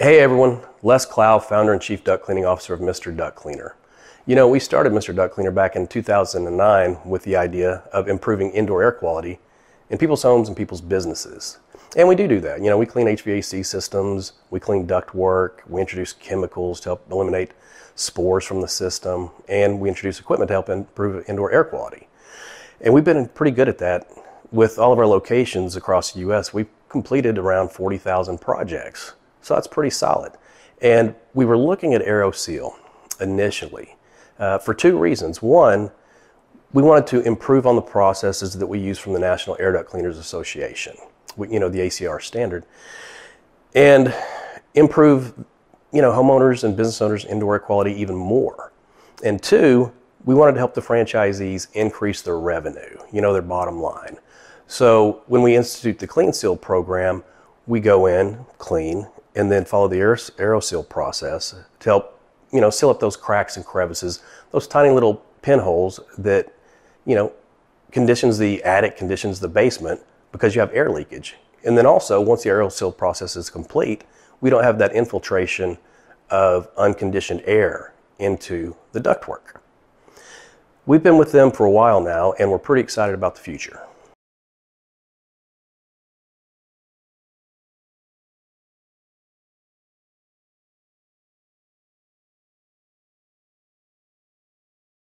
Hey everyone, Les Clow, founder and chief duct cleaning officer of Mr. Duct Cleaner. You know, we started Mr. Duct Cleaner back in 2009 with the idea of improving indoor air quality in people's homes and people's businesses. And we do that. You know, we clean HVAC systems, we clean duct work, we introduce chemicals to help eliminate spores from the system, and we introduce equipment to help improve indoor air quality. And we've been pretty good at that. With all of our locations across the U.S., we've completed around 40,000 projects. So that's pretty solid. And we were looking at Aeroseal initially for two reasons. One, we wanted to improve on the processes that we use from the National Air Duct Cleaners Association, you know, the ACR standard, and improve, you know, homeowners and business owners' indoor air quality even more. And two, we wanted to help the franchisees increase their revenue, you know, their bottom line. So when we institute the Clean Seal program, we go in, clean, and then follow the Aeroseal process to help, you know, seal up those cracks and crevices, those tiny little pinholes that, you know, conditions the attic, conditions the basement because you have air leakage. And then also, once the Aeroseal process is complete, we don't have that infiltration of unconditioned air into the ductwork. We've been with them for a while now, and we're pretty excited about the future.